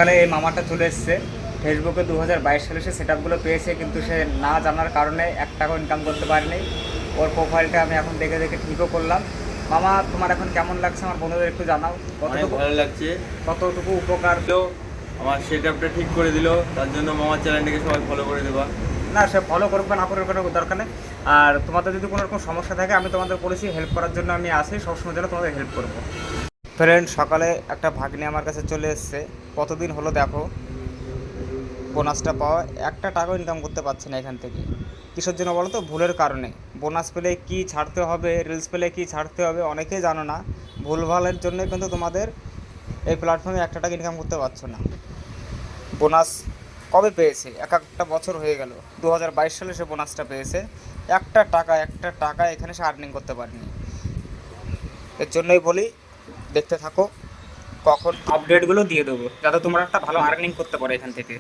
সকালে এই মামাটা চলে এসছে ফেসবুকে 2022 সালে সে সেট আপগুলো পেয়েছে, কিন্তু সে না জানার কারণে 1 টাকাও ইনকাম করতে পারেনি। ওর প্রোফাইলটা আমি এখন দেখে দেখে ঠিকও করলাম। মামা, তোমার এখন কেমন লাগছে আমার বন্ধুদের একটু জানাও। অনেক ভালো লাগছে। কতটুকু উপকার তো আমার সেট আপটা ঠিক করে দিল, তার জন্য মামার চ্যানেলটাকে সবাই ফলো করে দেবা। না, সে ফলো করবে না করবে কোনো দরকার নেই। আর তোমাদের যদি কোনো রকম সমস্যা থাকে আমি তোমাদের বলেছি হেল্প করার জন্য, আমি আসি সবসময় যেন তোমাদের হেল্প করবো। ফ্রেন্ড, সকালে একটা ভাগ্নি আমার কাছে চলে এসছে। কতদিন হলো দেখো বোনাসটা পাওয়া, 1 টাকাও ইনকাম করতে পারছে না এখান থেকে। কিসের জন্য বলো তো? ভুলের কারণে। বোনাস পেলে কি ছাড়তে হবে, রিলস পেলে কি ছাড়তে হবে অনেকেই জানো না। ভুলভালের জন্য কিন্তু তোমাদের এই প্ল্যাটফর্মে 1 টাকা ইনকাম করতে পারছো না। বোনাস কবে পেয়েছে? একটা বছর হয়ে গেল। 2022 সালে সে বোনাসটা পেয়েছে। 1 টাকা এখানে সে আর্নিং করতে পারেনি। এর জন্যই বলি দেখতে থাকো, কখন আপডেটগুলো দিয়ে দেবো যাতে তোমরা একটা ভালো আর্নিং করতে পারো এখান থেকে।